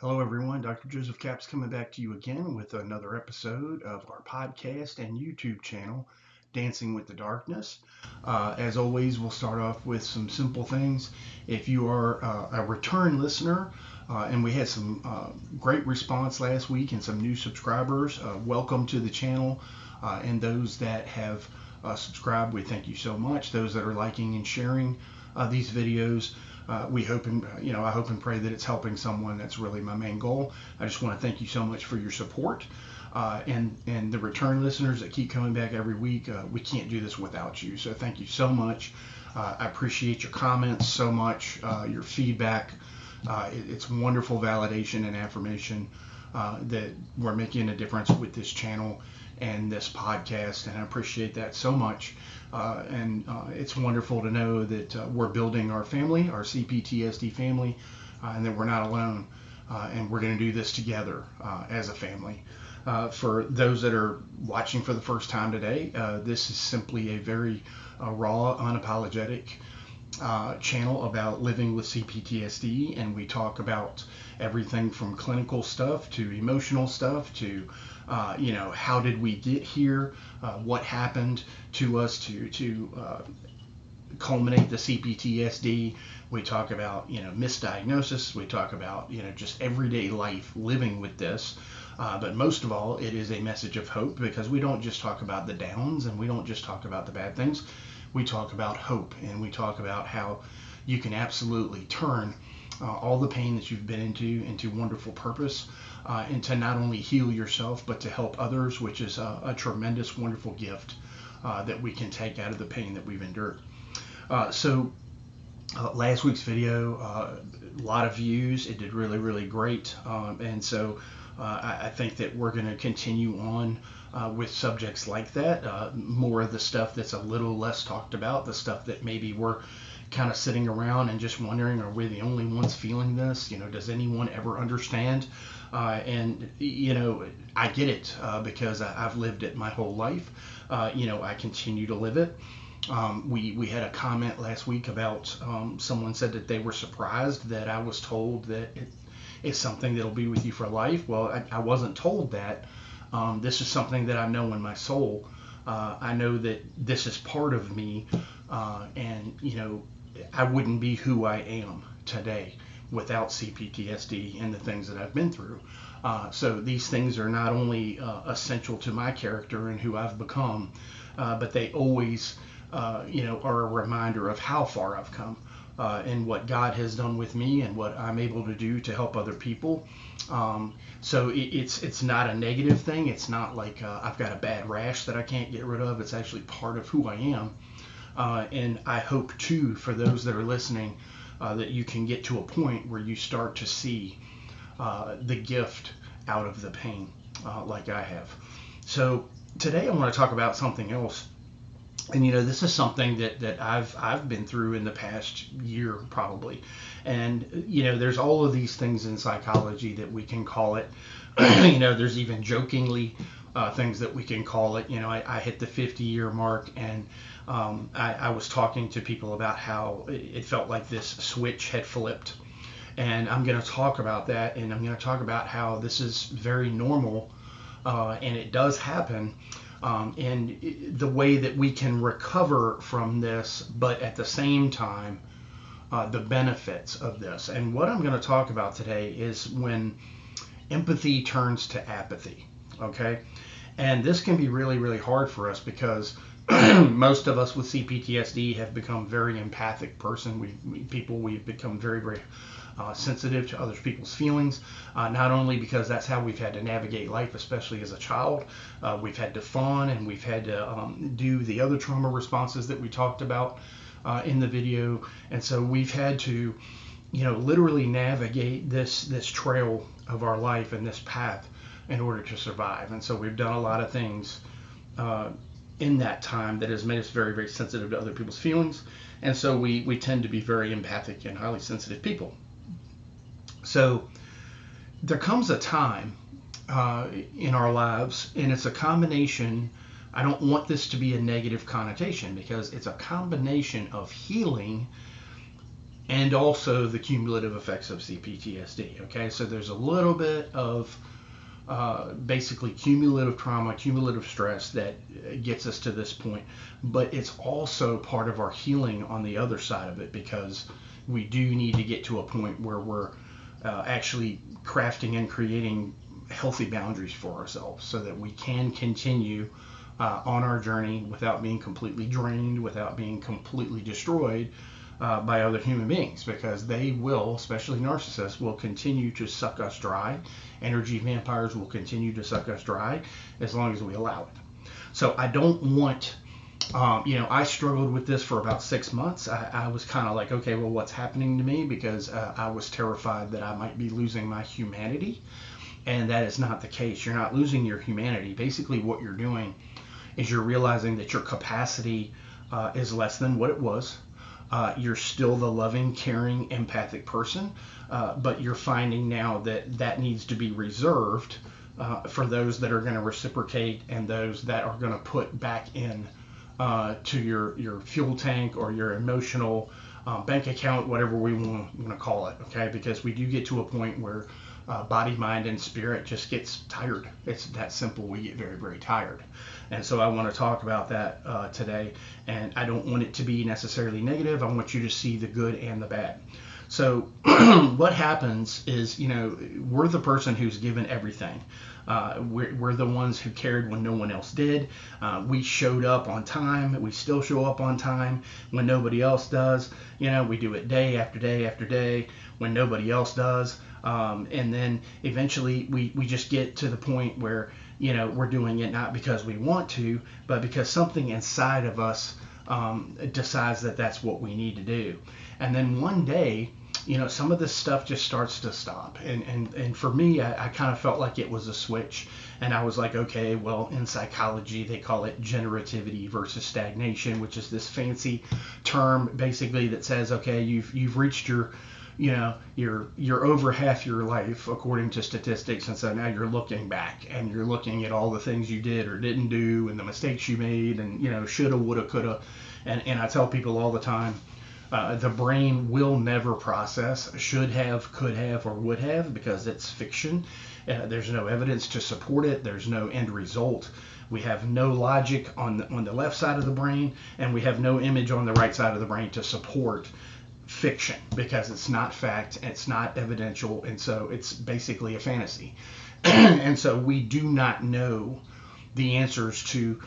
Hello, everyone. Dr. Joseph Capps coming back to you again with another episode of our podcast and YouTube channel, Dancing with the Darkness. As always, we'll start off with some simple things. If you are a return listener, and we had some great response last week and some new subscribers, welcome to the channel. And those that have subscribed, we thank you so much. Those that are liking and sharing these videos, we hope and I hope and pray that it's helping someone. That's really my main goal. I just want to thank you so much for your support, and the return listeners that keep coming back every week. We can't do this without you, so thank you so much. I appreciate your comments so much, your feedback. It's wonderful validation and affirmation that we're making a difference with this channel and this podcast, and I appreciate that so much. It's wonderful to know that we're building our family, our CPTSD family, and that we're not alone, and we're going to do this together as a family. For those that are watching for the first time today, this is simply a very raw, unapologetic channel about living with CPTSD, and we talk about everything from clinical stuff to emotional stuff to how did we get here, what happened to us to culminate the CPTSD. We talk about misdiagnosis. We talk about just everyday life living with this. But most of all, it is a message of hope, because we don't just talk about the downs and we don't just talk about the bad things. We talk about hope, and we talk about how you can absolutely turn all the pain that you've been into wonderful purpose, and to not only heal yourself but to help others, which is a tremendous, wonderful gift that we can take out of the pain that we've endured. Last week's video, a lot of views. It did really, really great, and so I think that we're going to continue on with subjects like that, more of the stuff that's a little less talked about, the stuff that maybe we're kind of sitting around and just wondering, are we the only ones feeling this? Does anyone ever understand? And I get it, because I've lived it my whole life. I continue to live it. We had a comment last week about someone said that they were surprised that I was told that it's something that'll be with you for life. Well, I wasn't told that. This is something that I know in my soul. I know that this is part of me, and I wouldn't be who I am today without CPTSD and the things that I've been through. So these things are not only essential to my character and who I've become, but they always are a reminder of how far I've come, and what God has done with me and what I'm able to do to help other people. So it's not a negative thing. It's not like I've got a bad rash that I can't get rid of. It's actually part of who I am. And I hope too, for those that are listening, that you can get to a point where you start to see the gift out of the pain, like I have. So today I want to talk about something else. And this is something that I've been through in the past year probably. And there's all of these things in psychology that we can call it. There's even jokingly things that we can call it. I hit the 50-year mark, and I was talking to people about how it felt like this switch had flipped. And I'm going to talk about that, and I'm going to talk about how this is very normal, and it does happen. And the way that we can recover from this, but at the same time, the benefits of this. And what I'm going to talk about today is when empathy turns to apathy, okay? And this can be really, really hard for us, because most of us with CPTSD have become very empathic person. We've become very, very sensitive to other people's feelings, not only because that's how we've had to navigate life, especially as a child. We've had to fawn, and we've had to do the other trauma responses that we talked about in the video. And so we've had to, literally navigate this trail of our life and this path in order to survive. And so we've done a lot of things in that time that has made us very, very sensitive to other people's feelings. And so we tend to be very empathic and highly sensitive people. So there comes a time in our lives, and it's a combination. I don't want this to be a negative connotation, because it's a combination of healing and also the cumulative effects of CPTSD. Okay, so there's a little bit of basically cumulative trauma, cumulative stress that gets us to this point, but it's also part of our healing on the other side of it, because we do need to get to a point where we're actually crafting and creating healthy boundaries for ourselves so that we can continue on our journey without being completely drained, without being completely destroyed by other human beings, because they will, especially narcissists, will continue to suck us dry. Energy vampires will continue to suck us dry as long as we allow it. So I don't want, I struggled with this for about 6 months. I was kind of like, okay, well, what's happening to me? Because I was terrified that I might be losing my humanity. And that is not the case. You're not losing your humanity. Basically, what you're doing is you're realizing that your capacity is less than what it was. You're still the loving, caring, empathic person, but you're finding now that that needs to be reserved for those that are going to reciprocate and those that are going to put back in to your fuel tank or your emotional bank account, whatever we want to call it, okay? Because we do get to a point where body, mind, and spirit just gets tired. It's that simple. We get very, very tired. And so I want to talk about that today. And I don't want it to be necessarily negative. I want you to see the good and the bad. So what happens is, we're the person who's given everything. We're the ones who cared when no one else did. We showed up on time. We still show up on time when nobody else does. We do it day after day after day when nobody else does. And then eventually we just get to the point where, we're doing it not because we want to, but because something inside of us decides that that's what we need to do. And then one day, some of this stuff just starts to stop. And for me, I kind of felt like it was a switch. And I was like, okay, well, in psychology, they call it generativity versus stagnation, which is this fancy term basically that says, okay, you've reached you're over half your life according to statistics, and so now you're looking back and you're looking at all the things you did or didn't do and the mistakes you made and shoulda, woulda, coulda. And I tell people all the time, the brain will never process should have, could have, or would have, because it's fiction. There's no evidence to support it. There's no end result. We have no logic on the left side of the brain, and we have no image on the right side of the brain to support fiction, because it's not fact, it's not evidential, and so it's basically a fantasy. And so we do not know the answers to,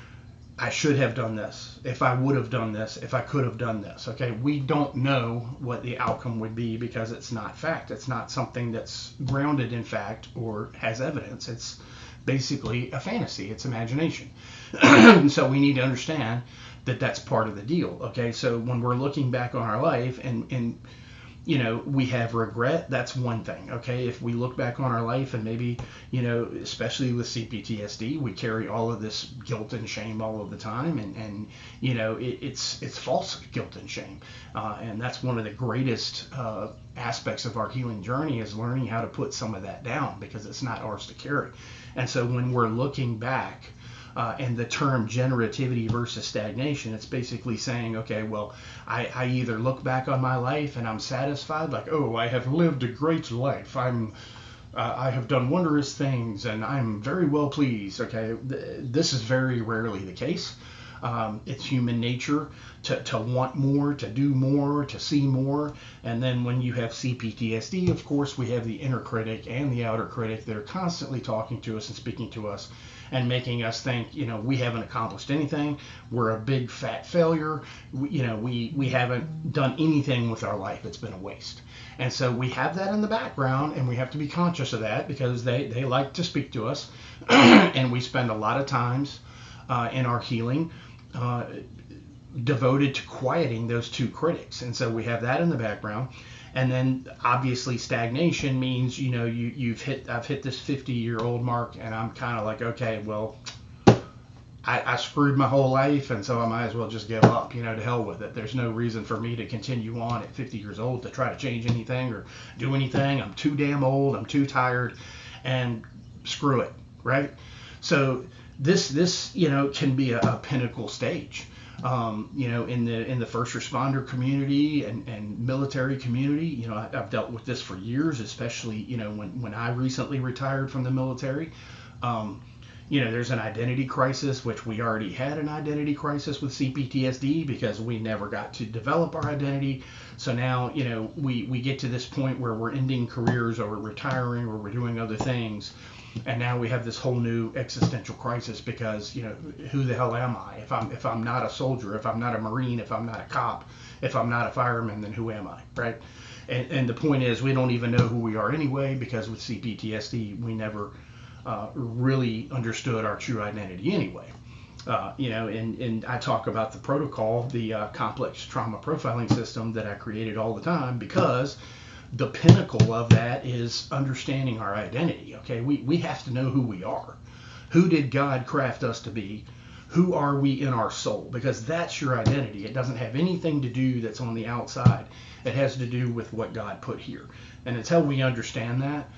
I should have done this, if I would have done this, if I could have done this. Okay, we don't know what the outcome would be because it's not fact. It's not something that's grounded in fact or has evidence. It's basically a fantasy. It's imagination. So we need to understand that that's part of the deal. Okay, so when we're looking back on our life and we have regret, that's one thing. Okay, if we look back on our life and maybe, especially with CPTSD, we carry all of this guilt and shame all of the time, and it's false guilt and shame, and that's one of the greatest aspects of our healing journey, is learning how to put some of that down, because it's not ours to carry. And so when we're looking back, and the term generativity versus stagnation, it's basically saying, okay, well, I either look back on my life and I'm satisfied, like, oh, I have lived a great life. I have done wondrous things and I'm very well pleased. Okay, this is very rarely the case. It's human nature to want more, to do more, to see more. And then when you have CPTSD, of course, we have the inner critic and the outer critic that are constantly talking to us and speaking to us and making us think, we haven't accomplished anything. We're a big fat failure. We haven't done anything with our life. It's been a waste. And so we have that in the background, and we have to be conscious of that, because they like to speak to us. And we spend a lot of times in our healing devoted to quieting those two critics. And so we have that in the background. And then obviously stagnation means, I've hit this 50-year-old mark, and I'm kind of like, okay, well, I screwed my whole life, and so I might as well just give up, to hell with it. There's no reason for me to continue on at 50 years old to try to change anything or do anything. I'm too damn old. I'm too tired, and screw it, right? So this can be a pinnacle stage. In the first responder community and military community. I've dealt with this for years, especially when I recently retired from the military. Um, there's an identity crisis, which we already had an identity crisis with CPTSD because we never got to develop our identity. So now, we get to this point where we're ending careers or we're retiring or we're doing other things. And now we have this whole new existential crisis because, who the hell am I? If I'm not a soldier, if I'm not a Marine, if I'm not a cop, if I'm not a fireman, then who am I, right? And the point is, we don't even know who we are anyway, because with CPTSD, we never really understood our true identity anyway. And I talk about the protocol, the complex trauma profiling system that I created all the time, because the pinnacle of that is understanding our identity. Okay, we have to know who we are. Who did God craft us to be? Who are we in our soul? Because that's your identity. It doesn't have anything to do that's on the outside. It has to do with what God put here. And until we understand that,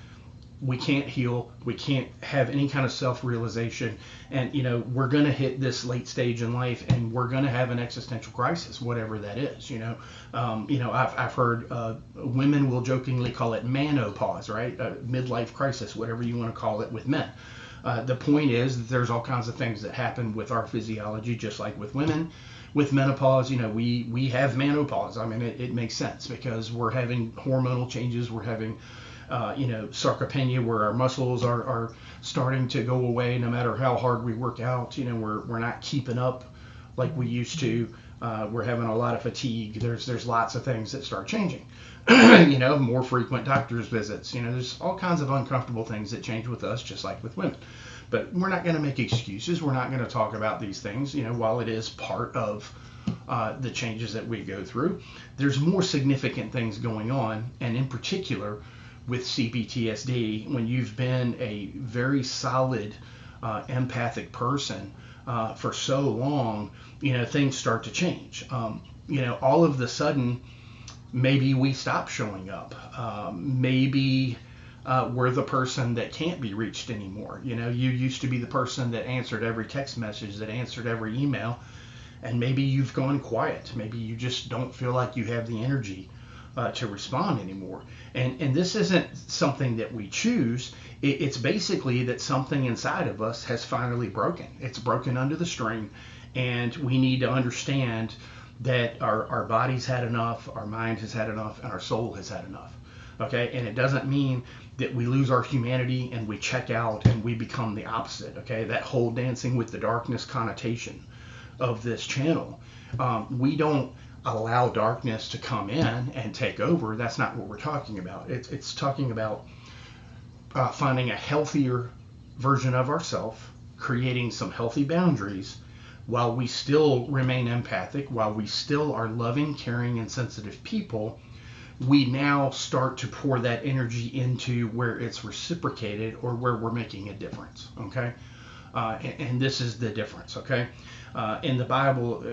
we can't heal. We can't have any kind of self-realization. And, we're going to hit this late stage in life and we're going to have an existential crisis, whatever that is. I've heard women will jokingly call it menopause, right? Midlife crisis, whatever you want to call it with men. The point is that there's all kinds of things that happen with our physiology, just like with women. With menopause, we have menopause. I mean, it makes sense because we're having hormonal changes. We're having sarcopenia, where our muscles are starting to go away no matter how hard we work out. We're not keeping up like we used to. We're having a lot of fatigue. There's lots of things that start changing. More frequent doctor's visits. There's all kinds of uncomfortable things that change with us, just like with women. But we're not going to make excuses. We're not going to talk about these things. While it is part of the changes that we go through, there's more significant things going on, and in particular, with CPTSD, when you've been a very solid empathic person for so long, things start to change. All of the sudden, maybe we stop showing up. Maybe we're the person that can't be reached anymore. You used to be the person that answered every text message, that answered every email, and maybe you've gone quiet. Maybe you just don't feel like you have the energy to respond anymore. And this isn't something that we choose. It's basically that something inside of us has finally broken. It's broken under the strain, and we need to understand that our body's had enough, our mind has had enough, and our soul has had enough. Okay, and it doesn't mean that we lose our humanity and we check out and we become the opposite. Okay, that whole dancing with the darkness connotation of this channel, we don't allow darkness to come in and take over. That's not what we're talking about. It's talking about finding a healthier version of ourselves, creating some healthy boundaries while we still remain empathic, while we still are loving, caring, and sensitive people. We now start to pour that energy into where it's reciprocated or where we're making a difference. Okay, and this is the difference. Okay. In the Bible,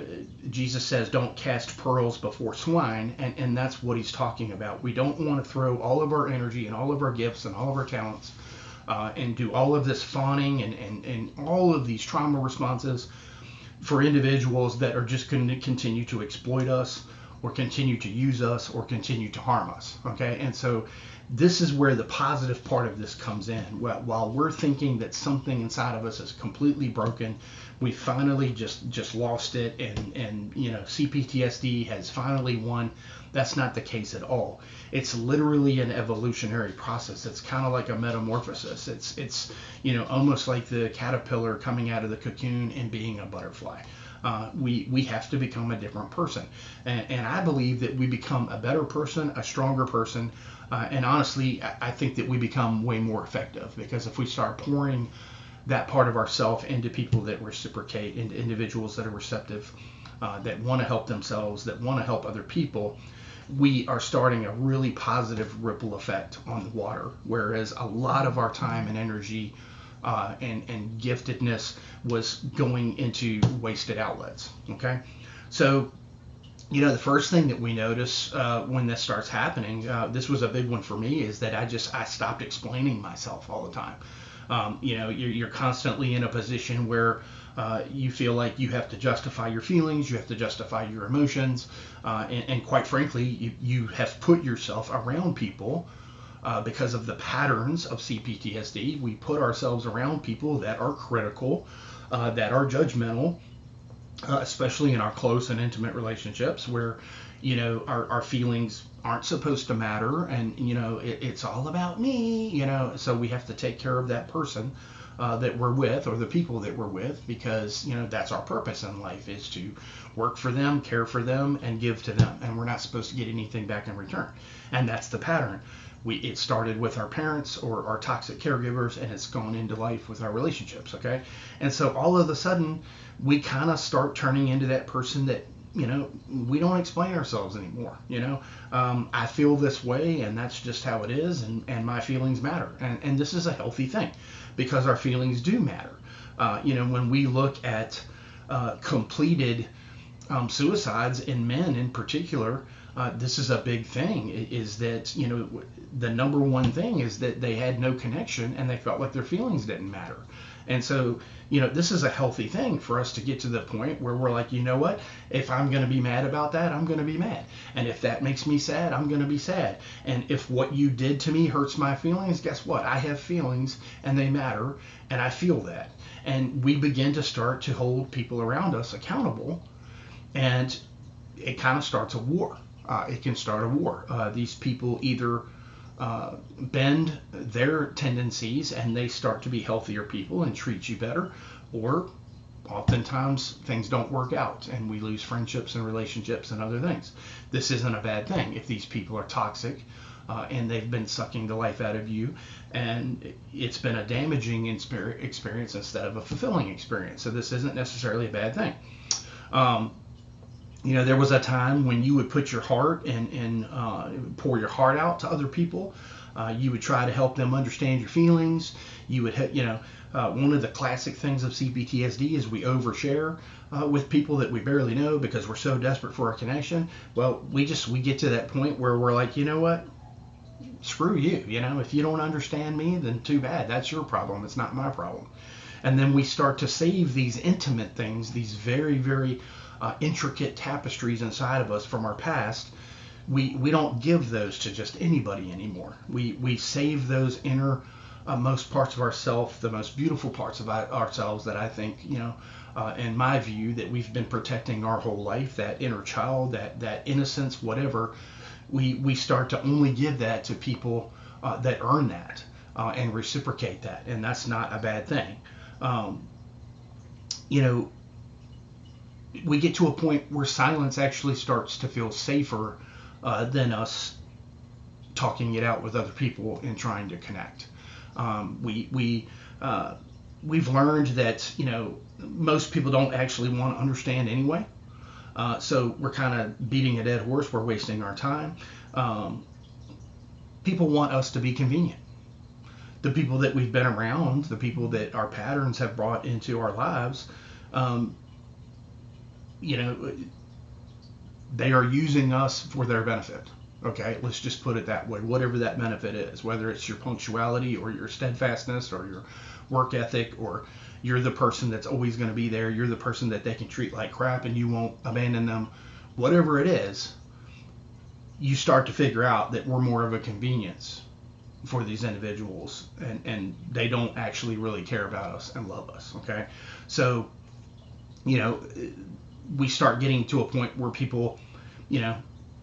Jesus says, don't cast pearls before swine, and that's what he's talking about. We don't want to throw all of our energy and all of our gifts and all of our talents and do all of this fawning and all of these trauma responses for individuals that are just going to continue to exploit us or continue to use us or continue to harm us. Okay, and so this is where the positive part of this comes in. While we're thinking that something inside of us is completely broken, we finally just lost it, and CPTSD has finally won. That's not the case at all. It's literally an evolutionary process. It's kind of like a metamorphosis. It's almost like the caterpillar coming out of the cocoon and being a butterfly. We have to become a different person, and I believe that we become a better person, a stronger person, and honestly, I think that we become way more effective, because if we start pouring that part of ourselves into people that reciprocate, into individuals that are receptive, that want to help themselves, that want to help other people, we are starting a really positive ripple effect on the water. Whereas a lot of our time and energy and giftedness was going into wasted outlets. Okay, so the first thing that we notice when this starts happening, this was a big one for me, is that I stopped explaining myself all the time. You're constantly in a position where You feel like you have to justify your feelings, you have to justify your emotions, and quite frankly, you have put yourself around people because of the patterns of CPTSD. We put ourselves around people that are critical, that are judgmental, especially in our close and intimate relationships where, our feelings aren't supposed to matter, and, it's all about me, so we have to take care of that person that we're with, or the people that we're with, because, that's our purpose in life, is to work for them, care for them, and give to them. And we're not supposed to get anything back in return. And that's the pattern. It started with our parents or our toxic caregivers, and it's gone into life with our relationships, okay? And so all of a sudden, we kind of start turning into that person that, we don't explain ourselves anymore. I feel this way, and that's just how it is, and my feelings matter. And this is a healthy thing, because our feelings do matter. When we look at completed suicides in men in particular, this is a big thing, is that, the number one thing is that they had no connection and they felt like their feelings didn't matter. And so, this is a healthy thing for us to get to the point where we're like, you know what, if I'm going to be mad about that, I'm going to be mad. And if that makes me sad, I'm going to be sad. And if what you did to me hurts my feelings, guess what? I have feelings and they matter, and I feel that. And we begin to start to hold people around us accountable, and it kind of starts a war. It can start a war. These people either bend their tendencies and they start to be healthier people and treat you better, or oftentimes things don't work out and we lose friendships and relationships and other things. This isn't a bad thing if these people are toxic and they've been sucking the life out of you, and it's been a damaging experience instead of a fulfilling experience. So this isn't necessarily a bad thing. There was a time when you would put your heart and pour your heart out to other people. You would try to help them understand your feelings. You would, one of the classic things of CPTSD is we overshare with people that we barely know because we're so desperate for a connection. Well, we get to that point where we're like, you know what? Screw you. If you don't understand me, then too bad. That's your problem. It's not my problem. And then we start to save these intimate things, these very, very intricate tapestries inside of us from our past. We don't give those to just anybody anymore. We save those inner most parts of ourselves, the most beautiful parts of ourselves that I think, in my view, that we've been protecting our whole life, that inner child, that innocence, whatever. We start to only give that to people that earn that and reciprocate that, and that's not a bad thing. We get to a point where silence actually starts to feel safer than us talking it out with other people and trying to connect. We've learned that most people don't actually want to understand anyway. So we're kind of beating a dead horse. We're wasting our time. People want us to be convenient. The people that we've been around, the people that our patterns have brought into our lives, they are using us for their benefit. Okay, let's just put it that way. Whatever that benefit is, whether it's your punctuality or your steadfastness or your work ethic, or you're the person that's always going to be there, you're the person that they can treat like crap and you won't abandon them, whatever it is, you start to figure out that we're more of a convenience for these individuals, and they don't actually really care about us and love us. Okay, so we start getting to a point where people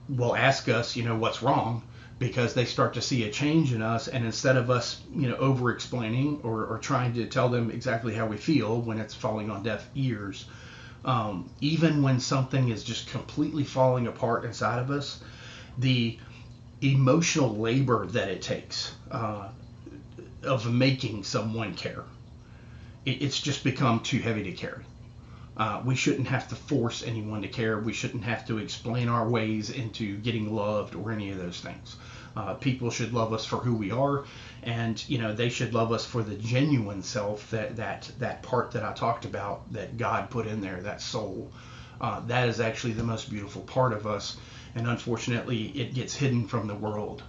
will ask us what's wrong, because they start to see a change in us, and instead of us over explaining or trying to tell them exactly how we feel when it's falling on deaf ears, even when something is just completely falling apart inside of us, the emotional labor that it takes of making someone care, it's just become too heavy to carry. We shouldn't have to force anyone to care. We shouldn't have to explain our ways into getting loved or any of those things. People should love us for who we are, and they should love us for the genuine self, that part that I talked about, that God put in there, that soul. That is actually the most beautiful part of us, and unfortunately it gets hidden from the world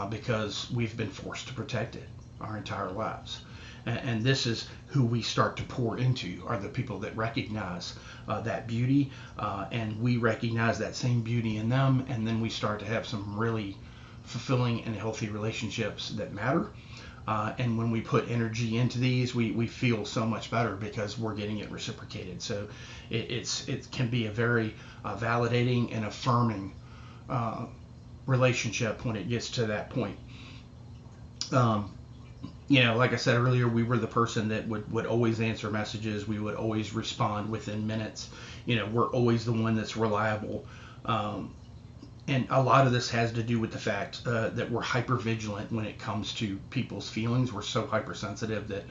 because we've been forced to protect it our entire lives. And this is who we start to pour into, are the people that recognize that beauty, and we recognize that same beauty in them, and then we start to have some really fulfilling and healthy relationships that matter. And when we put energy into these, we feel so much better because we're getting it reciprocated. So it can be a very validating and affirming relationship when it gets to that point. Like I said earlier, we were the person that would always answer messages. We would always respond within minutes. We're always the one that's reliable. And a lot of this has to do with the fact that we're hyper vigilant when it comes to people's feelings. We're so hypersensitive that,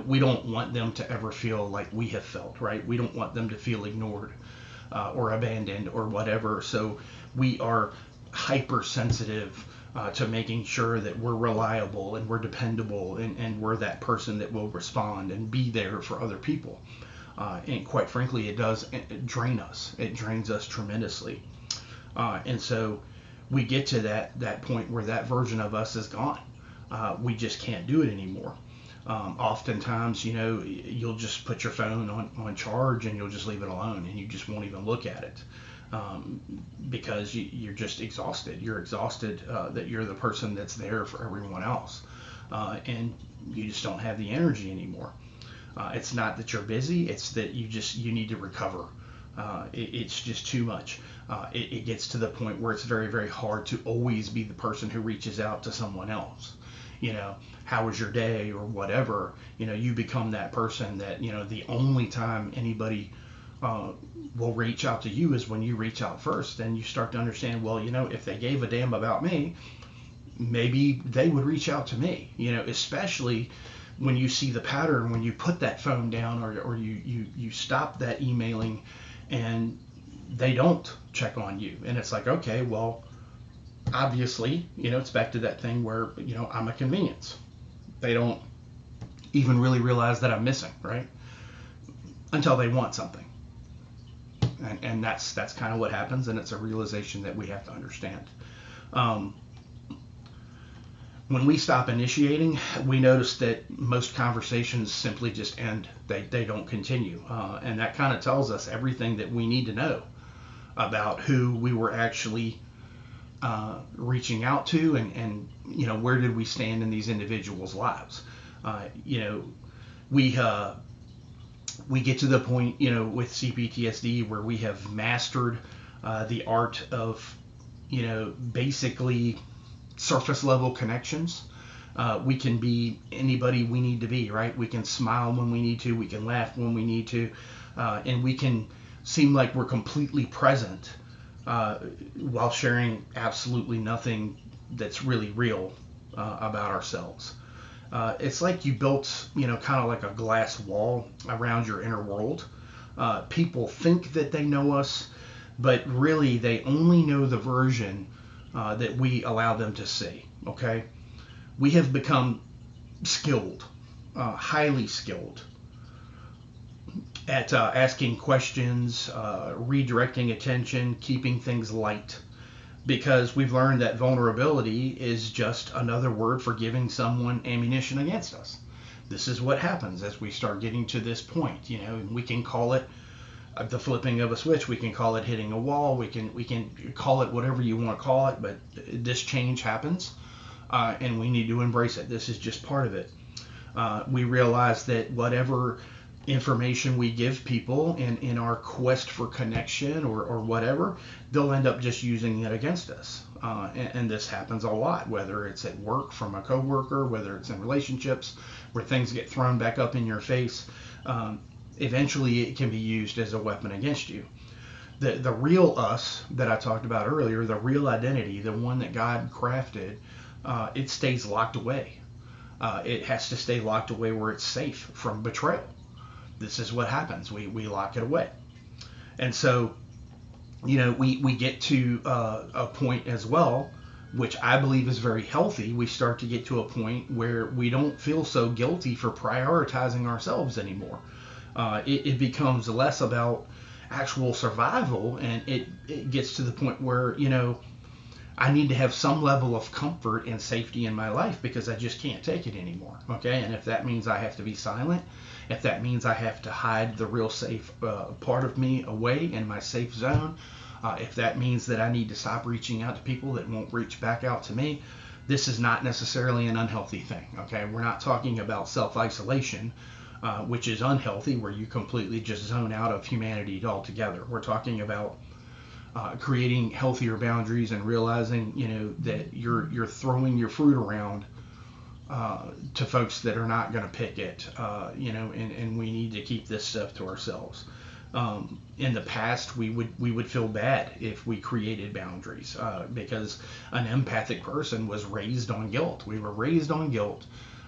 we don't want them to ever feel like we have felt, right? We don't want them to feel ignored or abandoned or whatever. So we are hypersensitive to making sure that we're reliable and we're dependable, and we're that person that will respond and be there for other people. And quite frankly, it does drain us. It drains us tremendously. And so we get to that point where that version of us is gone. We just can't do it anymore. Oftentimes, you'll just put your phone on charge and you'll just leave it alone, and you just won't even look at it. Because you're just exhausted. You're exhausted that you're the person that's there for everyone else, and you just don't have the energy anymore. It's not that you're busy; it's that you need to recover. It's just too much. It gets to the point where it's very, very hard to always be the person who reaches out to someone else. How was your day or whatever? You become that person that the only time anybody will reach out to you is when you reach out first. And you start to understand, well, if they gave a damn about me, maybe they would reach out to me, especially when you see the pattern, when you put that phone down, or you stop that emailing and they don't check on you. And it's like, okay, well, obviously, it's back to that thing where, I'm a convenience. They don't even really realize that I'm missing, right? Until they want something. And that's kind of what happens, and it's a realization that we have to understand. When we stop initiating, we notice that most conversations simply just end. They don't continue. And that kind of tells us everything that we need to know about who we were actually reaching out to, and where did we stand in these individuals' lives. We get to the point, with CPTSD, where we have mastered the art of, basically surface level connections. We can be anybody we need to be, right? We can smile when we need to, we can laugh when we need to, and we can seem like we're completely present while sharing absolutely nothing that's really real about ourselves. It's like you built, kind of like a glass wall around your inner world. People think that they know us, but really they only know the version that we allow them to see. Okay, we have become skilled, highly skilled at asking questions, redirecting attention, keeping things light, because we've learned that vulnerability is just another word for giving someone ammunition against us. This is what happens as we start getting to this point. We can call it the flipping of a switch. We can call it hitting a wall. We can call it whatever you want to call it, but this change happens, and we need to embrace it. This is just part of it. We realize that whatever information we give people in our quest for connection or whatever, they'll end up just using it against us. And this happens a lot, whether it's at work from a coworker, whether it's in relationships where things get thrown back up in your face. Eventually it can be used as a weapon against you. The real us that I talked about earlier, the real identity, the one that God crafted, it stays locked away. It has to stay locked away where it's safe from betrayal. This is what happens. We lock it away. And so, we get to a point as well, which I believe is very healthy. We start to get to a point where we don't feel so guilty for prioritizing ourselves anymore. It becomes less about actual survival, and it gets to the point where, I need to have some level of comfort and safety in my life because I just can't take it anymore. Okay. And if that means I have to be silent, if that means I have to hide the real safe part of me away in my safe zone, if that means that I need to stop reaching out to people that won't reach back out to me, this is not necessarily an unhealthy thing. Okay. We're not talking about self-isolation, which is unhealthy, where you completely just zone out of humanity altogether. We're talking about creating healthier boundaries and realizing, that you're throwing your fruit around to folks that are not going to pick it, and we need to keep this stuff to ourselves. In the past, we would feel bad if we created boundaries because an empathic person was raised on guilt. We were raised on guilt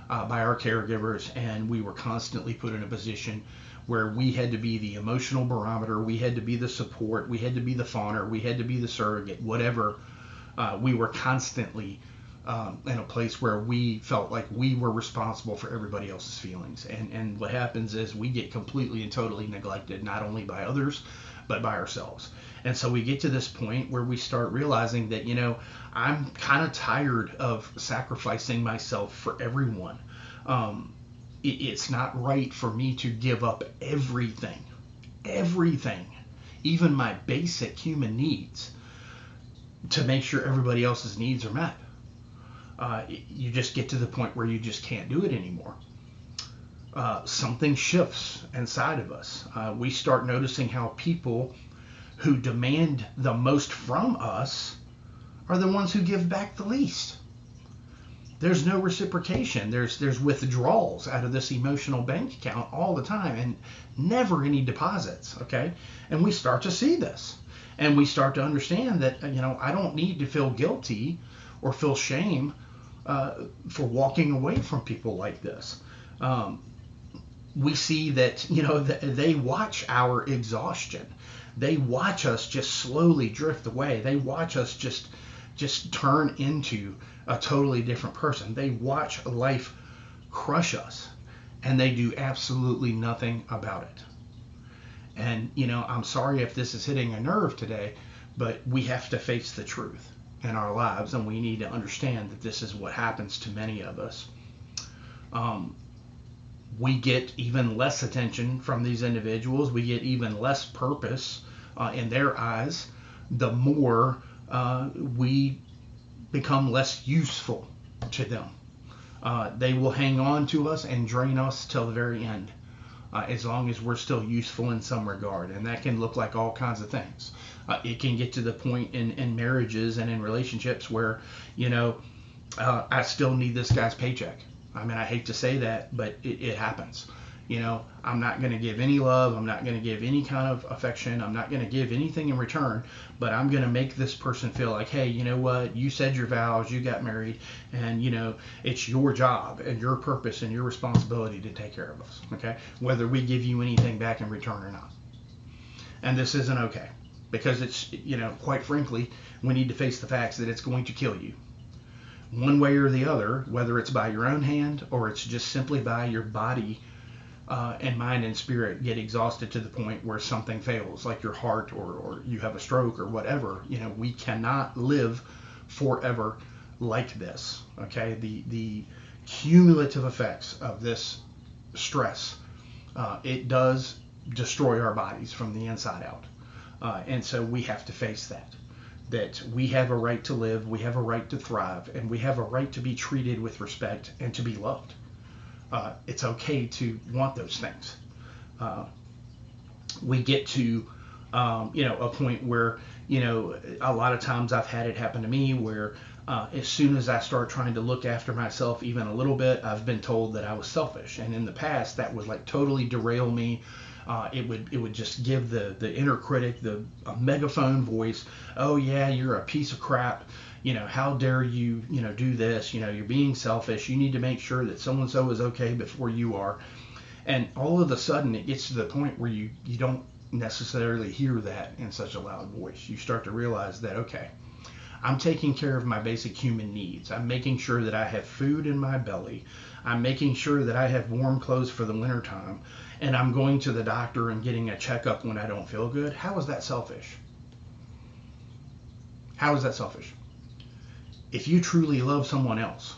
by our caregivers, and we were constantly put in a position where we had to be the emotional barometer, we had to be the support, we had to be the fawner, we had to be the surrogate, whatever. We were constantly in a place where we felt like we were responsible for everybody else's feelings. And what happens is we get completely and totally neglected, not only by others, but by ourselves. And so we get to this point where we start realizing that, I'm kind of tired of sacrificing myself for everyone. It's not right for me to give up everything, even my basic human needs, to make sure everybody else's needs are met. You just get to the point where you just can't do it anymore. Something shifts inside of us. We start noticing how people who demand the most from us are the ones who give back the least. There's no reciprocation. There's withdrawals out of this emotional bank account all the time and never any deposits, okay? And we start to see this. And we start to understand that, I don't need to feel guilty or feel shame for walking away from people like this. We see that, they watch our exhaustion. They watch us just slowly drift away. They watch us just turn into a totally different person. They watch life crush us, and they do absolutely nothing about it. And, I'm sorry if this is hitting a nerve today, but we have to face the truth in our lives, and we need to understand that this is what happens to many of us. We get even less attention from these individuals. We get even less purpose in their eyes, the more we become less useful to them. They will hang on to us and drain us till the very end, as long as we're still useful in some regard. And that can look like all kinds of things. It can get to the point in marriages and in relationships where, I still need this guy's paycheck. I mean, I hate to say that, but it happens. I'm not going to give any love. I'm not going to give any kind of affection. I'm not going to give anything in return, but I'm going to make this person feel like, hey, you know what? You said your vows, you got married, and, it's your job and your purpose and your responsibility to take care of us, okay? Whether we give you anything back in return or not. And this isn't okay, because it's, quite frankly, we need to face the facts that it's going to kill you. One way or the other, whether it's by your own hand or it's just simply by your body and mind and spirit get exhausted to the point where something fails, like your heart or you have a stroke or whatever. We cannot live forever like this. Okay, the cumulative effects of this stress, it does destroy our bodies from the inside out, and so we have to face that we have a right to live, we have a right to thrive, and we have a right to be treated with respect and to be loved. It's okay to want those things. We get to, a point where, a lot of times I've had it happen to me where as soon as I start trying to look after myself even a little bit, I've been told that I was selfish. And in the past, that would like totally derail me. It would just give the inner critic a megaphone voice. Oh yeah, you're a piece of crap. How dare you, do this? You're being selfish. You need to make sure that so-and-so is okay before you are. And all of a sudden it gets to the point where you don't necessarily hear that in such a loud voice. You start to realize that, okay, I'm taking care of my basic human needs. I'm making sure that I have food in my belly. I'm making sure that I have warm clothes for the wintertime. And I'm going to the doctor and getting a checkup when I don't feel good. How is that selfish? How is that selfish? If you truly love someone else,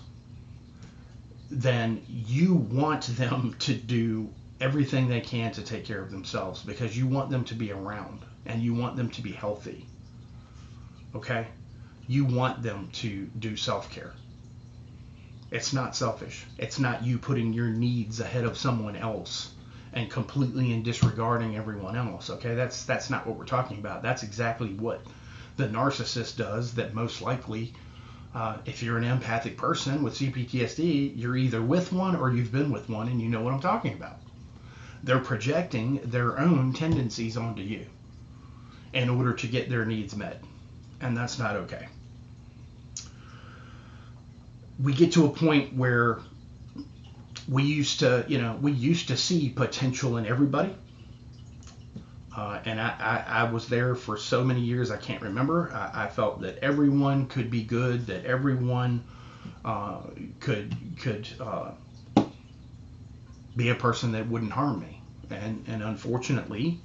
then you want them to do everything they can to take care of themselves, because you want them to be around and you want them to be healthy. Okay? You want them to do self-care. It's not selfish. It's not you putting your needs ahead of someone else and completely in disregarding everyone else. Okay? That's not what we're talking about. That's exactly what the narcissist does, that most likely, if you're an empathic person with CPTSD, you're either with one or you've been with one, and you know what I'm talking about. They're projecting their own tendencies onto you in order to get their needs met, and that's not okay. We get to a point where we used to see potential in everybody. And I was there for so many years, I can't remember. I felt that everyone could be good, that everyone could be a person that wouldn't harm me. And unfortunately,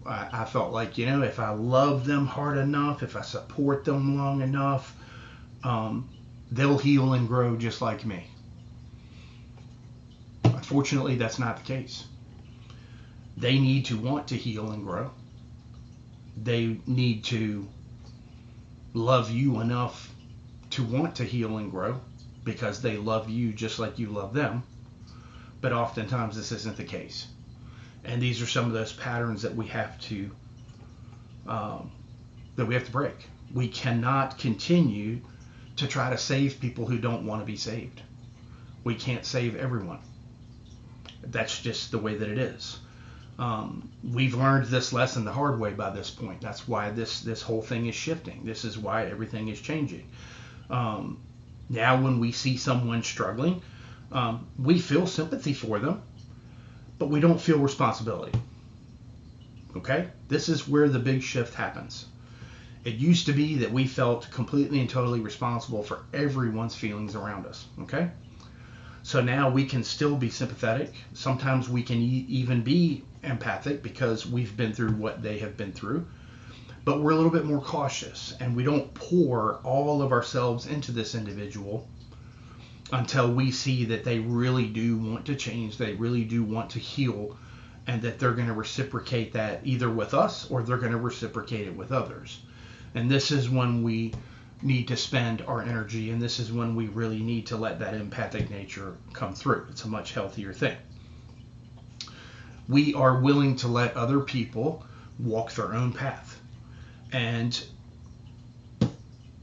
I felt like, if I love them hard enough, if I support them long enough, they'll heal and grow just like me. Unfortunately, that's not the case. They need to want to heal and grow. They need to love you enough to want to heal and grow, because they love you just like you love them. But oftentimes this isn't the case. And these are some of those patterns that we have to break. We cannot continue to try to save people who don't want to be saved. We can't save everyone. That's just the way that it is. We've learned this lesson the hard way by this point. That's why this whole thing is shifting. This is why everything is changing. Now when we see someone struggling, we feel sympathy for them, but we don't feel responsibility. Okay? This is where the big shift happens. It used to be that we felt completely and totally responsible for everyone's feelings around us. Okay? So now we can still be sympathetic. Sometimes we can even be empathic because we've been through what they have been through. But we're a little bit more cautious, and we don't pour all of ourselves into this individual until we see that they really do want to change, they really do want to heal, and that they're going to reciprocate that either with us or they're going to reciprocate it with others. And this is when we need to spend our energy, and this is when we really need to let that empathic nature come through. It's a much healthier thing. We are willing to let other people walk their own path. And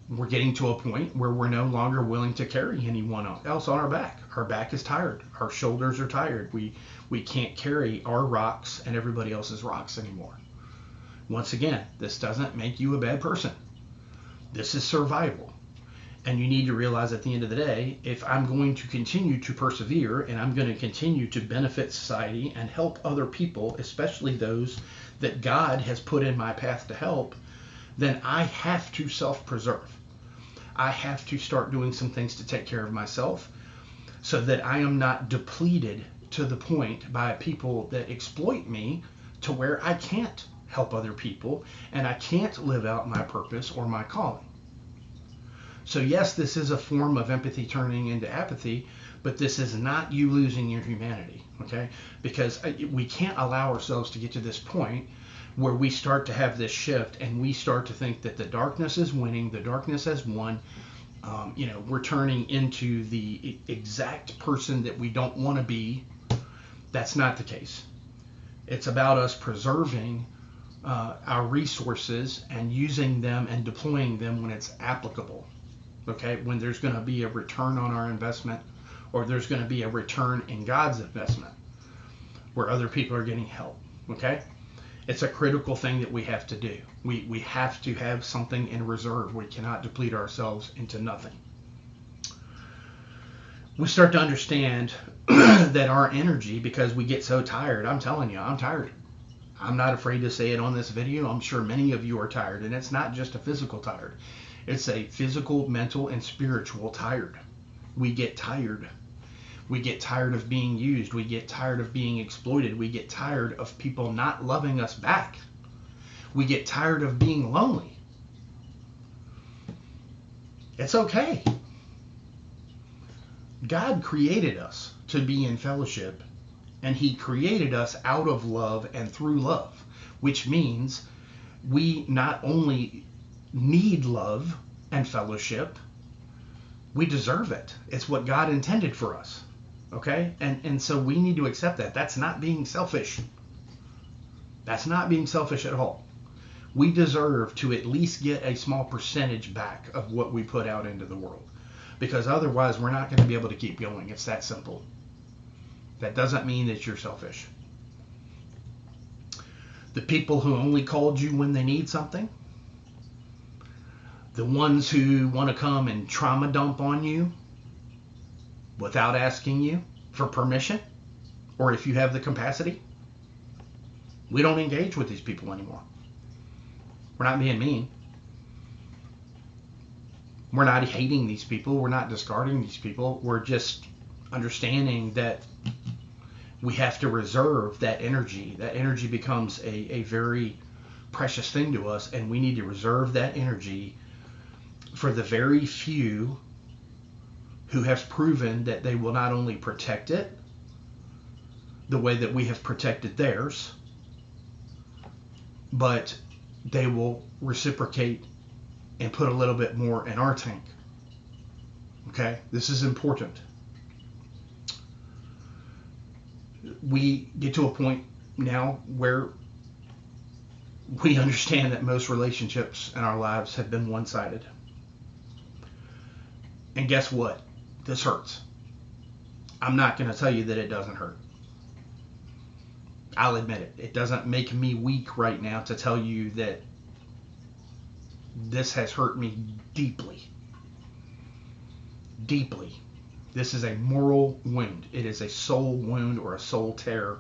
we're getting to a point where we're no longer willing to carry anyone else on our back. Our back is tired. Our shoulders are tired. We can't carry our rocks and everybody else's rocks anymore. Once again, this doesn't make you a bad person. This is survival. And you need to realize at the end of the day, if I'm going to continue to persevere and I'm going to continue to benefit society and help other people, especially those that God has put in my path to help, then I have to self-preserve. I have to start doing some things to take care of myself so that I am not depleted to the point by people that exploit me to where I can't help other people and I can't live out my purpose or my calling. So yes, this is a form of empathy turning into apathy, but this is not you losing your humanity, okay? Because we can't allow ourselves to get to this point where we start to have this shift and we start to think that the darkness is winning, the darkness has won. We're turning into the exact person that we don't want to be. That's not the case. It's about us preserving our resources and using them and deploying them when it's applicable. Okay, when there's going to be a return on our investment, or there's going to be a return in God's investment where other people are getting help. Okay, it's a critical thing that we have to do. We have to have something in reserve. We cannot deplete ourselves into nothing. We start to understand that our energy, because we get so tired, I'm telling you, I'm tired. I'm not afraid to say it on this video. I'm sure many of you are tired, and it's not just a physical tired. It's a physical, mental, and spiritual tired. We get tired. We get tired of being used. We get tired of being exploited. We get tired of people not loving us back. We get tired of being lonely. It's okay. God created us to be in fellowship, and he created us out of love and through love, which means we not only need love and fellowship, we deserve it. It's what God intended for us. Okay? And so we need to accept that. That's not being selfish. That's not being selfish at all. We deserve to at least get a small percentage back of what we put out into the world, because otherwise we're not going to be able to keep going. It's that simple. That doesn't mean that you're selfish. The people who only called you when they need something, the ones who want to come and trauma dump on you without asking you for permission, or if you have the capacity, we don't engage with these people anymore. We're not being mean. We're not hating these people. We're not discarding these people. We're just understanding that we have to reserve that energy. That energy becomes a very precious thing to us, and we need to reserve that energy for the very few who have proven that they will not only protect it the way that we have protected theirs, but they will reciprocate and put a little bit more in our tank. Okay? This is important. We get to a point now where we understand that most relationships in our lives have been one-sided. And guess what? This hurts. I'm not going to tell you that it doesn't hurt. I'll admit it. It doesn't make me weak right now to tell you that this has hurt me deeply. Deeply. This is a moral wound. It is a soul wound or a soul tear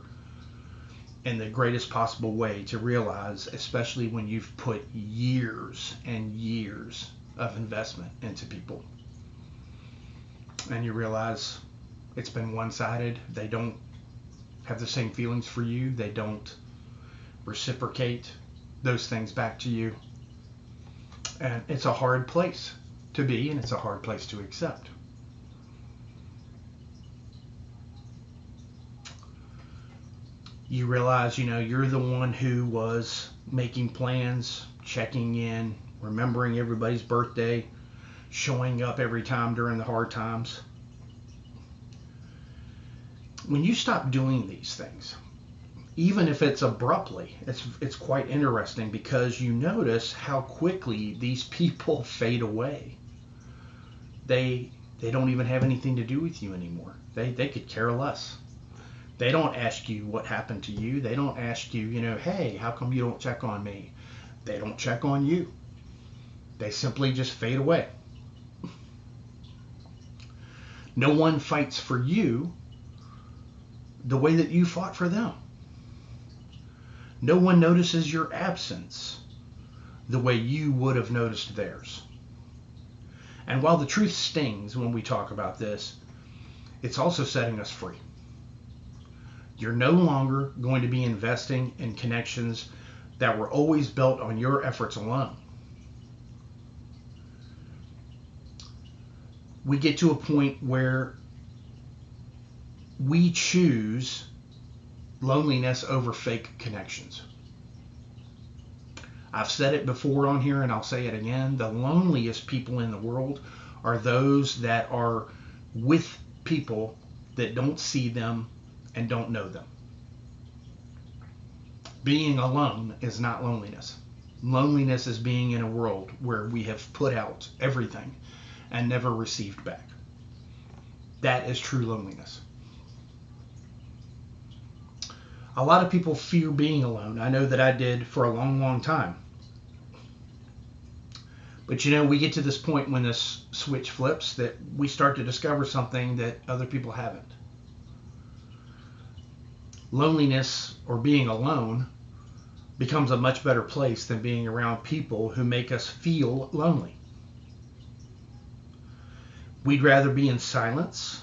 in the greatest possible way to realize, especially when you've put years and years of investment into people. And you realize it's been one-sided. They don't have the same feelings for you. They don't reciprocate those things back to you. And it's a hard place to be, and it's a hard place to accept. You realize, you're the one who was making plans, checking in, remembering everybody's birthday, showing up every time during the hard times. When you stop doing these things, even if it's abruptly, it's quite interesting, because you notice how quickly these people fade away. They don't even have anything to do with you anymore. They could care less. They don't ask you what happened to you. They don't ask you, hey, how come you don't check on me? They don't check on you. They simply just fade away. No one fights for you the way that you fought for them. No one notices your absence the way you would have noticed theirs. And while the truth stings when we talk about this, it's also setting us free. You're no longer going to be investing in connections that were always built on your efforts alone. We get to a point where we choose loneliness over fake connections. I've said it before on here, and I'll say it again. The loneliest people in the world are those that are with people that don't see them and don't know them. Being alone is not loneliness. Loneliness is being in a world where we have put out everything and never received back. That is true loneliness. A lot of people fear being alone. I know that I did for a long, long time. But we get to this point when this switch flips that we start to discover something that other people haven't. Loneliness, or being alone, becomes a much better place than being around people who make us feel lonely. We'd rather be in silence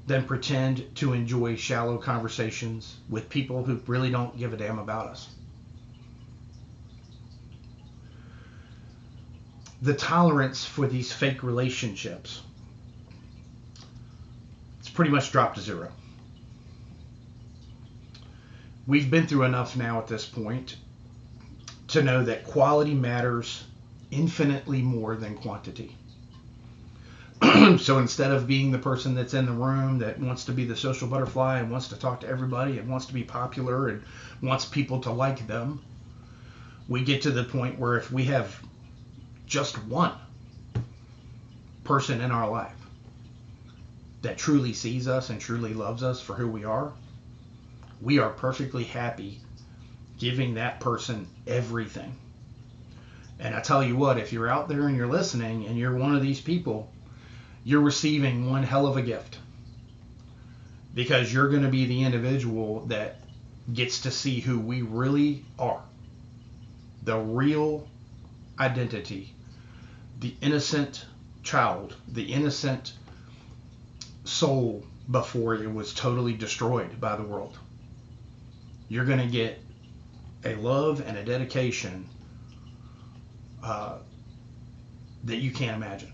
than pretend to enjoy shallow conversations with people who really don't give a damn about us. the tolerance for these fake relationships, it's pretty much dropped to zero. We've been through enough now at this point to know that quality matters infinitely more than quantity. So instead of being the person that's in the room that wants to be the social butterfly and wants to talk to everybody and wants to be popular and wants people to like them, we get to the point where if we have just one person in our life that truly sees us and truly loves us for who we are perfectly happy giving that person everything. And I tell you what, if you're out there and you're listening and you're one of these people, you're receiving one hell of a gift, because you're going to be the individual that gets to see who we really are, the real identity, the innocent child, the innocent soul before it was totally destroyed by the world. You're going to get a love and a dedication that you can't imagine.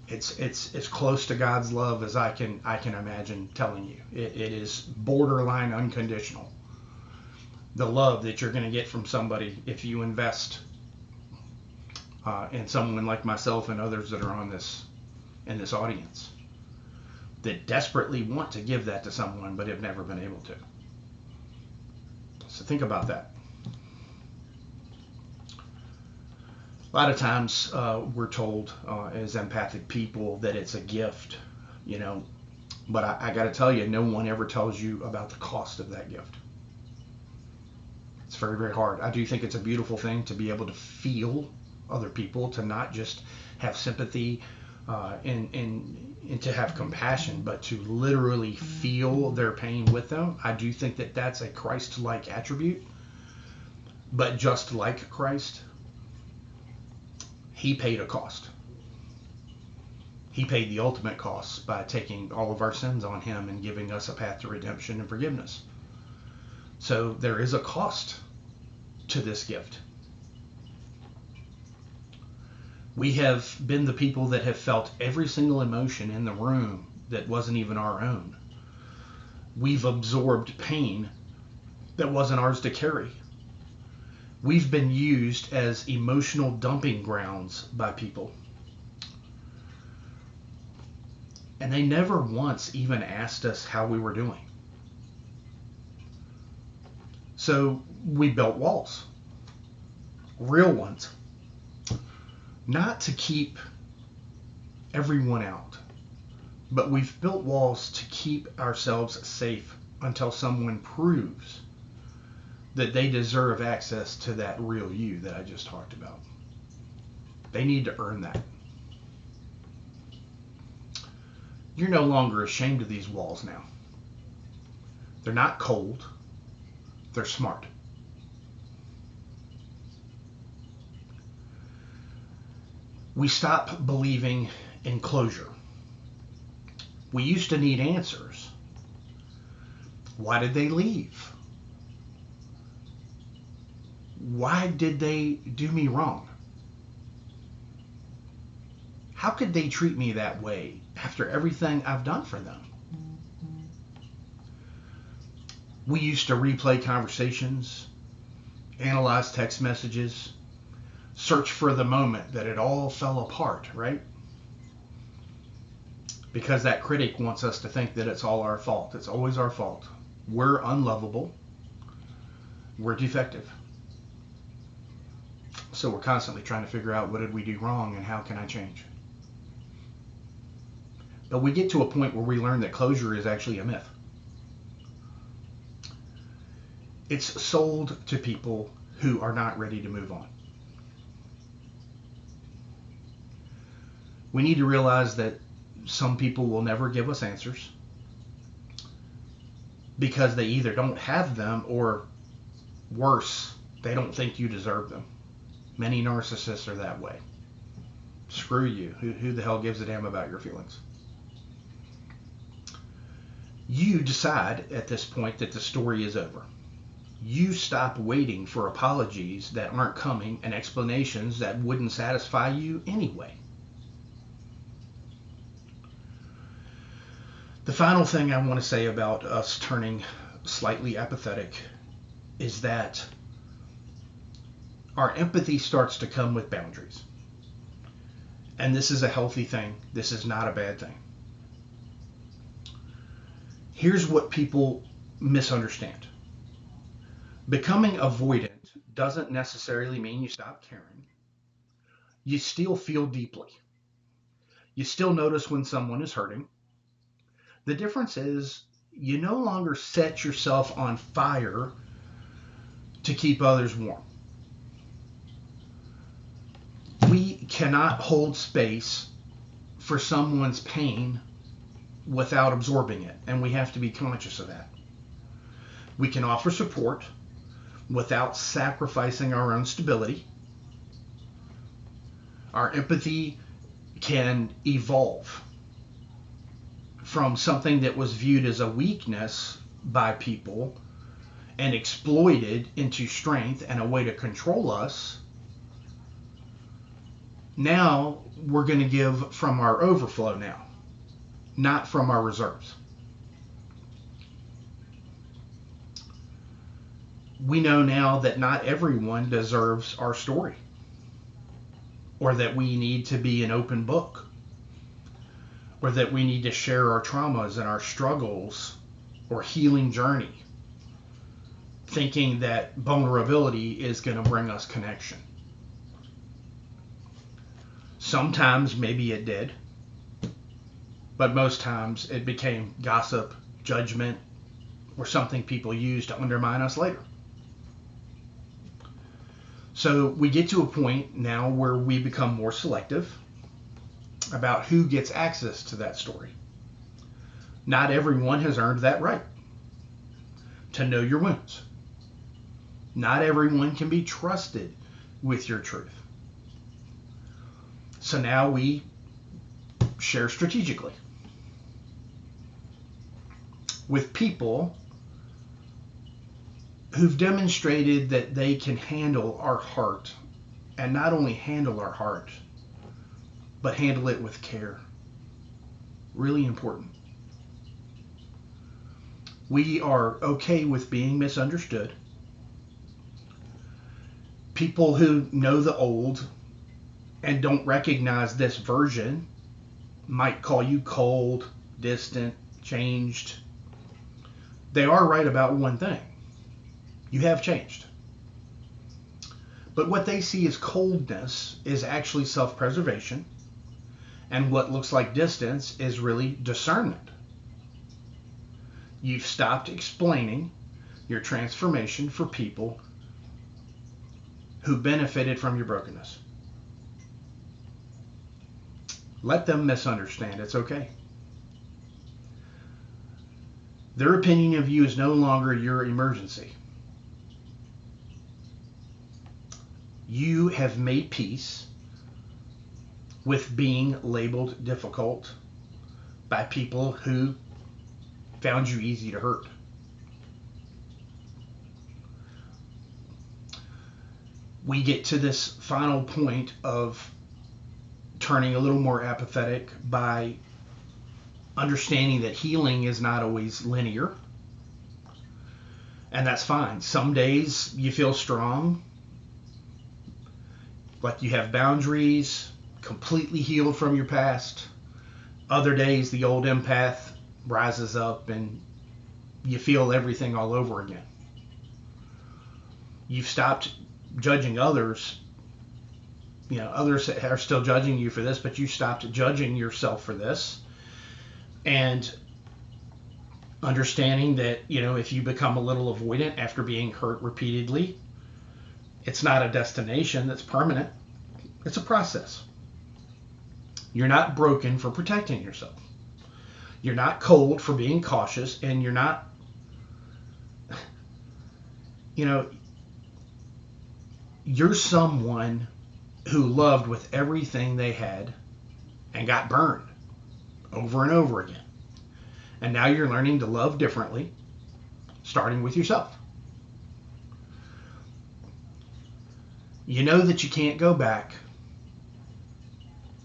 It's as close to God's love as I can imagine telling you. It is borderline unconditional. The love that you're going to get from somebody if you invest in someone like myself and others that are in this audience that desperately want to give that to someone but have never been able to. So think about that. A lot of times we're told as empathic people that it's a gift, but I got to tell you, no one ever tells you about the cost of that gift. It's very, very hard. I do think it's a beautiful thing to be able to feel other people, to not just have sympathy and to have compassion, but to literally feel their pain with them. I do think that that's a Christ-like attribute, but just like Christ, he paid a cost. He paid the ultimate cost by taking all of our sins on him and giving us a path to redemption and forgiveness. So there is a cost to this gift. We have been the people that have felt every single emotion in the room that wasn't even our own. We've absorbed pain that wasn't ours to carry. We've been used as emotional dumping grounds by people. And they never once even asked us how we were doing. So we built walls. Real ones. Not to keep everyone out, but we've built walls to keep ourselves safe until someone proves that they deserve access to that real you that I just talked about. They need to earn that. You're no longer ashamed of these walls now. They're not cold. They're smart. We stop believing in closure. We used to need answers. Why did they leave? Why did they do me wrong? How could they treat me that way after everything I've done for them? We used to replay conversations, analyze text messages, search for the moment that it all fell apart, right? Because that critic wants us to think that it's all our fault. It's always our fault. We're unlovable. We're defective. So we're constantly trying to figure out, what did we do wrong and how can I change? But we get to a point where we learn that closure is actually a myth. It's sold to people who are not ready to move on. We need to realize that some people will never give us answers because they either don't have them or, worse, they don't think you deserve them. Many narcissists are that way. Screw you. Who the hell gives a damn about your feelings? You decide at this point that the story is over. you stop waiting for apologies that aren't coming and explanations that wouldn't satisfy you anyway. The final thing I want to say about us turning slightly apathetic is that our empathy starts to come with boundaries. And this is a healthy thing. This is not a bad thing. Here's what people misunderstand. Becoming avoidant doesn't necessarily mean you stop caring. You still feel deeply. You still notice when someone is hurting. The difference is you no longer set yourself on fire to keep others warm. We cannot hold space for someone's pain without absorbing it, and we have to be conscious of that. We can offer support without sacrificing our own stability. Our empathy can evolve from something that was viewed as a weakness by people and exploited into strength and a way to control us. Now we're going to give from our overflow now, not from our reserves. We know now that not everyone deserves our story, or that we need to be an open book, or that we need to share our traumas and our struggles or healing journey, thinking that vulnerability is going to bring us connection. Sometimes maybe it did, but most times it became gossip, judgment, or something people use to undermine us later. So we get to a point now where we become more selective about who gets access to that story. Not everyone has earned that right to know your wounds. Not everyone can be trusted with your truth. So now we share strategically with people who've demonstrated that they can handle our heart, and not only handle our heart, but handle it with care. Really important. We are okay with being misunderstood. People who know the old and don't recognize this version might call you cold, distant, changed. They are right about one thing. You have changed. But what they see as coldness is actually self-preservation, and what looks like distance is really discernment. You've stopped explaining your transformation for people who benefited from your brokenness. Let them misunderstand. It's okay. Their opinion of you is no longer your emergency. You have made peace with being labeled difficult by people who found you easy to hurt. We get to this final point of turning a little more apathetic by understanding that healing is not always linear. And that's fine. Some days you feel strong, like you have boundaries, completely healed from your past. Other days the old empath rises up and you feel everything all over again. You've stopped judging others. You know, others are still judging you for this, but you stopped judging yourself for this. And understanding that, you know, if you become a little avoidant after being hurt repeatedly, it's not a destination that's permanent. It's a process. You're not broken for protecting yourself. You're not cold for being cautious, and you're not, you know, you're someone who loved with everything they had and got burned over and over again. And now you're learning to love differently, starting with yourself. You know that you can't go back.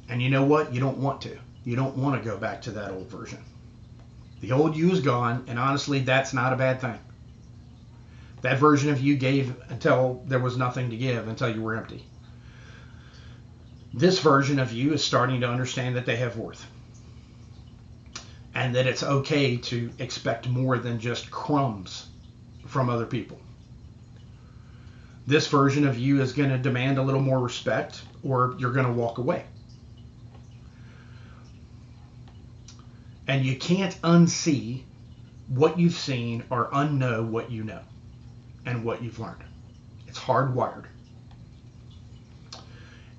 And you know what? You don't want to. You don't want to go back to that old version. The old you is gone, and honestly, that's not a bad thing. That version of you gave until there was nothing to give, until you were empty. This version of you is starting to understand that they have worth. And that it's okay to expect more than just crumbs from other people. This version of you is going to demand a little more respect, or you're going to walk away. And you can't unsee what you've seen or unknow what you know and what you've learned. It's hardwired.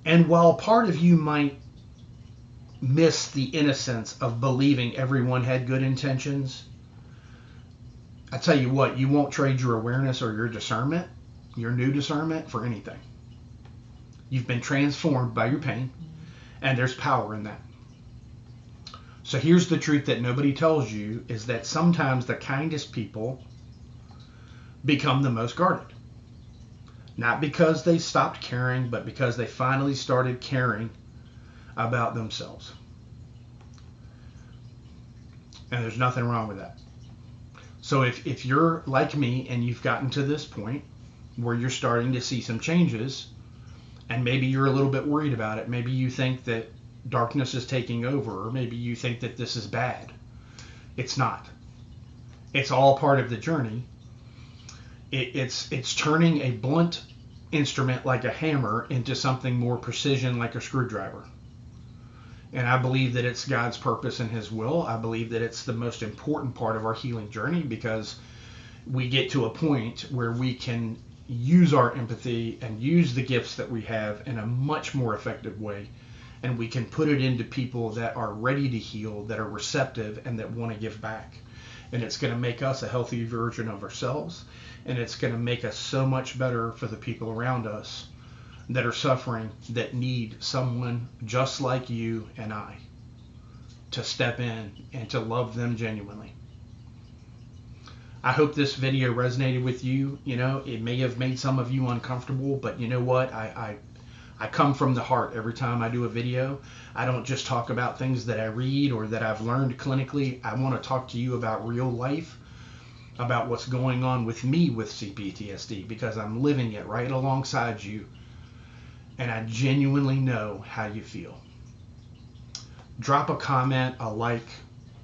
And while part of you might miss the innocence of believing everyone had good intentions, I tell you what, you won't trade your awareness or your discernment, your new discernment, for anything. You've been transformed by your pain, and there's power in that. So here's the truth that nobody tells you, is that sometimes the kindest people become the most guarded. Not because they stopped caring, but because they finally started caring about themselves. And there's nothing wrong with that. So if you're like me and you've gotten to this point where you're starting to see some changes, and maybe you're a little bit worried about it, maybe you think that darkness is taking over, or maybe you think that this is bad. It's not. It's all part of the journey. It's turning a blunt instrument like a hammer into something more precision like a screwdriver. And I believe that it's God's purpose and His will. I believe that it's the most important part of our healing journey, because we get to a point where we can use our empathy and use the gifts that we have in a much more effective way. And we can put it into people that are ready to heal, that are receptive, and that want to give back. And it's going to make us a healthy version of ourselves. And it's going to make us so much better for the people around us that are suffering, that need someone just like you and I to step in and to love them genuinely. I hope this video resonated with you. You know, it may have made some of you uncomfortable, but you know what? I come from the heart every time I do a video. I don't just talk about things that I read or that I've learned clinically. I want to talk to you about real life, about what's going on with me with CPTSD, because I'm living it right alongside you, and I genuinely know how you feel. Drop a comment, a like.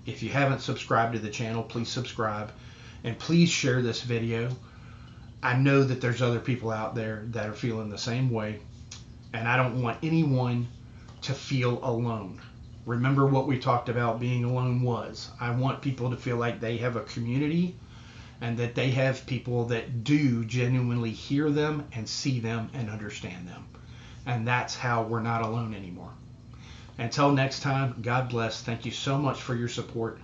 If you haven't subscribed to the channel, please subscribe, and please share this video. I know that there's other people out there that are feeling the same way, and I don't want anyone to feel alone. Remember what we talked about being alone was. I want people to feel like they have a community, and that they have people that do genuinely hear them and see them and understand them. And that's how we're not alone anymore. Until next time, God bless. Thank you so much for your support.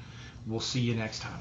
We'll see you next time.